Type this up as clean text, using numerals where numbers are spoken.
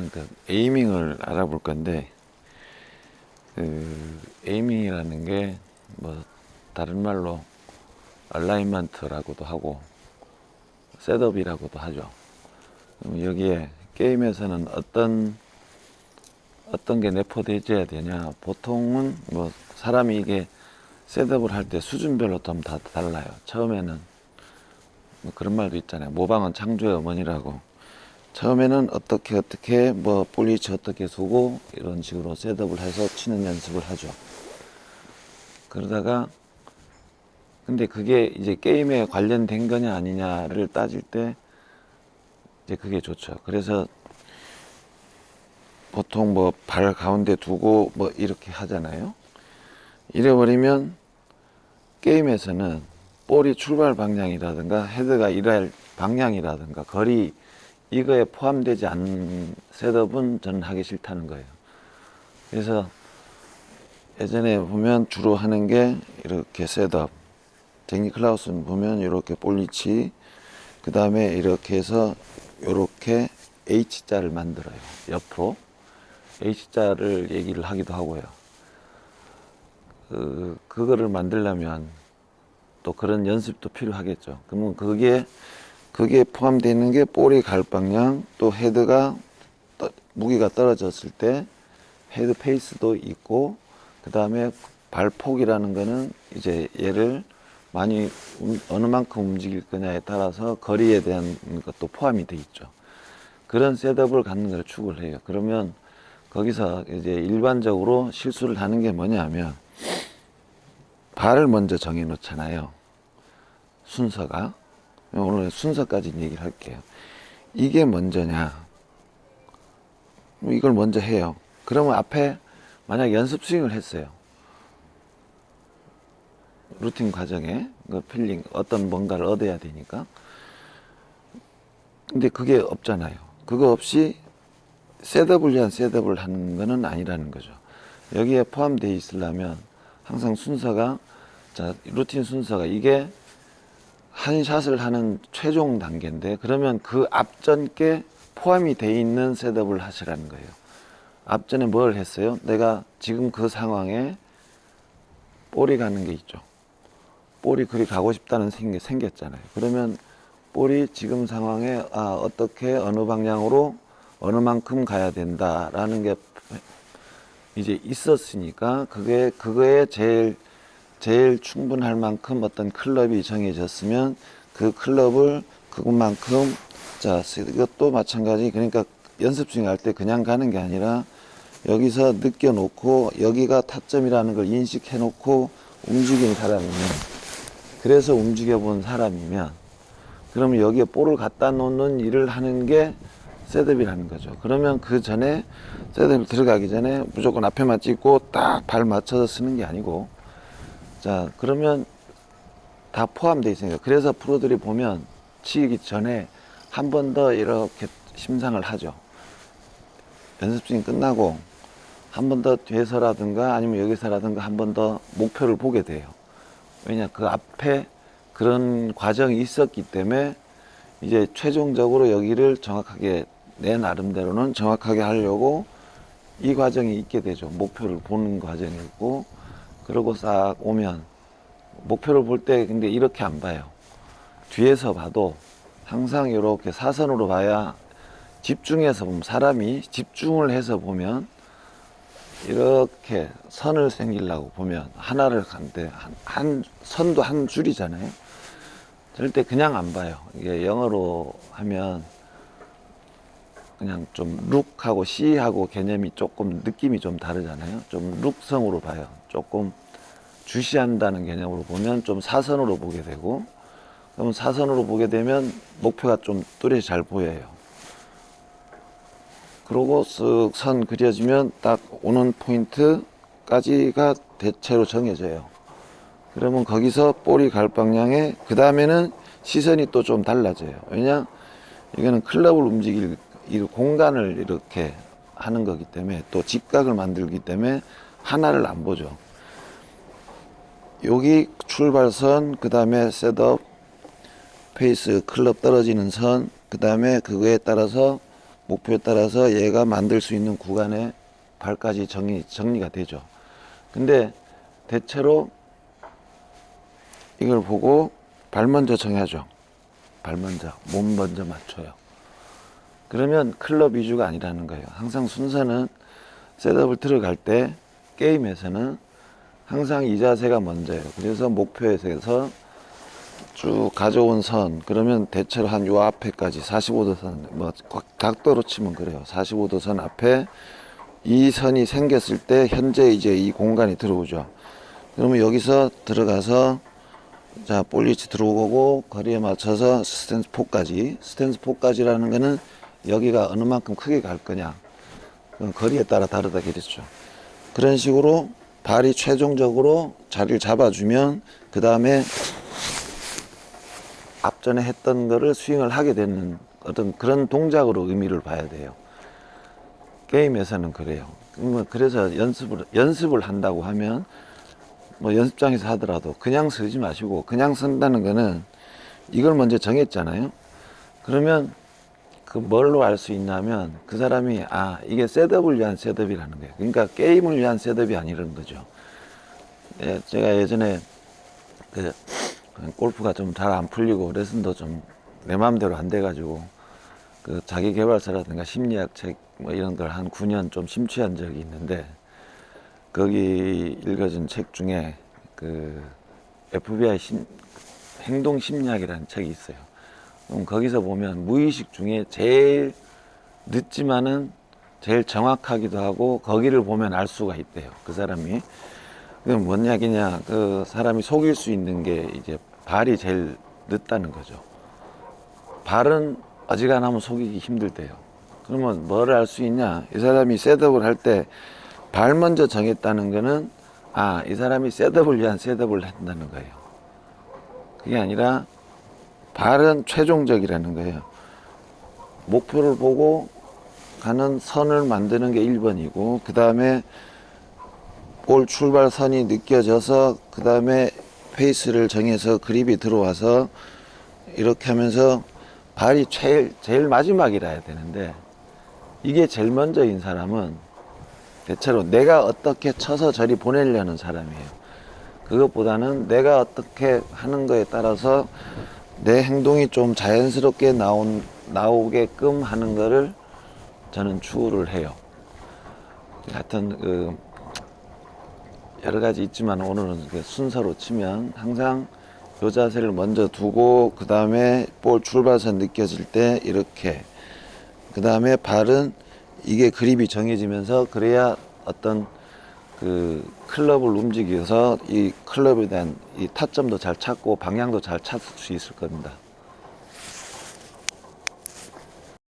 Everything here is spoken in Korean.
오늘은 그 에이밍을 알아볼 건데, 그 에이밍이라는 게 뭐 다른 말로 얼라이먼트라고도 하고 셋업이라고도 하죠. 그럼 여기에 게임에서는 어떤 게 내포되어야 되냐? 보통은 뭐 사람이 이게 셋업을 할 때 수준별로 좀 다 달라요. 처음에는 뭐 그런 말도 있잖아요. 모방은 창조의 어머니라고. 처음에는 어떻게 뭐 볼리치 어떻게 쏘고 이런 식으로 셋업을 해서 치는 연습을 하죠. 그러다가 근데 그게 이제 게임에 관련된 거냐 아니냐를 따질 때 이제 그게 좋죠. 그래서 보통 뭐 발 가운데 두고 뭐 이렇게 하잖아요. 이래버리면 게임에서는 볼이 출발 방향이라든가 헤드가 일할 방향이라든가 거리 이거에 포함되지 않는 셋업은 저는 하기 싫다는 거예요. 그래서 예전에 보면 주로 하는 게 이렇게 셋업, 잭 니클라우스는 보면 이렇게 볼리치, 그 다음에 이렇게 해서 이렇게 H자를 만들어요. 옆으로 H자를 얘기를 하기도 하고요. 그거를 만들려면 또 그런 연습도 필요하겠죠. 그러면 그게 포함되어 있는 게 볼이 갈 방향, 또 헤드가 무게가 떨어졌을 때 헤드 페이스도 있고, 그 다음에 발폭이라는 거는 이제 얘를 많이 어느 만큼 움직일 거냐에 따라서 거리에 대한 것도 포함이 돼 있죠. 그런 셋업을 갖는 걸 추구를 해요. 그러면 거기서 이제 일반적으로 실수를 하는 게 뭐냐면 발을 먼저 정해 놓잖아요. 순서가. 오늘 순서까지 얘기를 할게요. 이게 먼저냐? 이걸 먼저 해요. 그러면 앞에 만약 연습 스윙을 했어요. 루틴 과정에 그 필링 어떤 뭔가를 얻어야 되니까. 근데 그게 없잖아요. 그거 없이 셋업을 위한 셋업을 하는 거는 아니라는 거죠. 여기에 포함되어 있으려면 항상 순서가 자 루틴 순서가 이게 한 샷을 하는 최종 단계인데 그러면 그 앞전 게 포함이 돼 있는 셋업을 하시라는 거예요. 앞전에 뭘 했어요? 내가 지금 그 상황에 볼이 가는 게 있죠. 볼이 그리 가고 싶다는 생각이 생겼잖아요. 그러면 볼이 지금 상황에 어떻게 어느 방향으로 어느 만큼 가야 된다라는 게 이제 있었으니까 그거에 제일 충분할 만큼 어떤 클럽이 정해졌으면 그 클럽을 그것만큼 자 이것도 마찬가지. 그러니까 연습 스윙 할 때 그냥 가는 게 아니라 여기서 느껴 놓고 여기가 타점이라는 걸 인식해 놓고 움직인 사람이면 그래서 움직여 본 사람이면 그러면 여기에 볼을 갖다 놓는 일을 하는 게 셋업이라는 거죠. 그러면 그 전에 셋업 들어가기 전에 무조건 앞에만 찍고 딱 발 맞춰서 쓰는 게 아니고 자 그러면 다 포함되어 있으니까 그래서 프로들이 보면 치기 전에 한 번 더 이렇게 심상을 하죠. 연습 스윙 끝나고 한 번 더 뒤에서라든가 아니면 여기서라든가 한 번 더 목표를 보게 돼요. 왜냐 그 앞에 그런 과정이 있었기 때문에 이제 최종적으로 여기를 정확하게 내 나름대로는 정확하게 하려고 이 과정이 있게 되죠. 목표를 보는 과정이 있고 그러고 싹 오면 목표를 볼 때 근데 이렇게 안 봐요. 뒤에서 봐도 항상 이렇게 사선으로 봐야 집중해서 보면 사람이 집중을 해서 보면 이렇게 선을 생기려고 보면 하나를 간데 한 선도 한 줄이잖아요. 절대 그냥 안 봐요. 이게 영어로 하면 그냥 좀 룩하고 C하고 개념이 조금 느낌이 좀 다르잖아요. 좀 룩성으로 봐요. 조금 주시한다는 개념으로 보면 좀 사선으로 보게 되고 그러면 사선으로 보게 되면 목표가 좀 뚜렷이 잘 보여요. 그러고 쓱 선 그려지면 딱 오는 포인트까지가 대체로 정해져요. 그러면 거기서 볼이 갈 방향에 그 다음에는 시선이 또 좀 달라져요. 왜냐 이거는 클럽을 움직일 이 공간을 이렇게 하는 거기 때문에 또 직각을 만들기 때문에 하나를 안 보죠. 여기 출발선, 그 다음에 셋업, 페이스, 클럽 떨어지는 선, 그 다음에 그거에 따라서 목표에 따라서 얘가 만들 수 있는 구간에 발까지 정리가 되죠. 근데 대체로 이걸 보고 발 먼저 정해야죠. 발 먼저, 몸 먼저 맞춰요. 그러면 클럽 위주가 아니라는 거예요. 항상 순서는 셋업을 들어갈 때 게임에서는 항상 이 자세가 먼저예요. 그래서 목표에서 쭉 가져온 선, 그러면 대체로 한 요 앞에까지 45도 선, 뭐 각도로 치면 그래요. 45도 선 앞에 이 선이 생겼을 때 현재 이제 이 공간이 들어오죠. 그러면 여기서 들어가서 자, 볼리치 들어오고 거리에 맞춰서 스탠스 포까지. 스탠스 포까지라는 거는 여기가 어느 만큼 크게 갈 거냐. 그건 거리에 따라 다르다겠죠. 그런 식으로 발이 최종적으로 자리를 잡아주면 그 다음에 앞전에 했던 거를 스윙을 하게 되는 어떤 그런 동작으로 의미를 봐야 돼요. 게임에서는 그래요. 그래서 연습을 한다고 하면 뭐 연습장에서 하더라도 그냥 서지 마시고, 그냥 선다는 거는 이걸 먼저 정했잖아요. 그러면 그 뭘로 알 수 있냐면 그 사람이 이게 셋업을 위한 셋업이라는 거예요. 그러니까 게임을 위한 셋업이 아니라는 거죠. 제가 예전에 그 골프가 좀 잘 안 풀리고 레슨도 좀 내 마음대로 안 돼가지고 그 자기 개발서라든가 심리학 책 뭐 이런 걸 한 9년 좀 심취한 적이 있는데, 거기 읽어준 책 중에 그 FBI 행동 심리학이라는 책이 있어요. 그럼 거기서 보면 무의식 중에 제일 늦지만은 제일 정확하기도 하고 거기를 보면 알 수가 있대요. 그 사람이. 그건 뭔 이야기냐. 그 사람이 속일 수 있는 게 이제 발이 제일 늦다는 거죠. 발은 어지간하면 속이기 힘들대요. 그러면 뭐를 알 수 있냐. 이 사람이 셋업을 할 때 발 먼저 정했다는 거는 이 사람이 셋업을 위한 셋업을 한다는 거예요. 그게 아니라 발은 최종적이라는 거예요. 목표를 보고 가는 선을 만드는 게 1번이고, 그 다음에 볼 출발선이 느껴져서 그 다음에 페이스를 정해서 그립이 들어와서 이렇게 하면서 발이 제일 마지막이라 해야 되는데, 이게 제일 먼저인 사람은 대체로 내가 어떻게 쳐서 저리 보내려는 사람이에요. 그것보다는 내가 어떻게 하는 거에 따라서 내 행동이 좀 자연스럽게 나오게끔 하는 거를 저는 추구를 해요. 하여튼 여러 가지 있지만 오늘은 순서로 치면 항상 요 자세를 먼저 두고 그 다음에 볼 출발선 느껴질 때 이렇게, 그 다음에 발은 이게 그립이 정해지면서 그래야 어떤 그 클럽을 움직여서 이 클럽에 대한 이 타점도 잘 찾고 방향도 잘 찾을 수 있을 겁니다.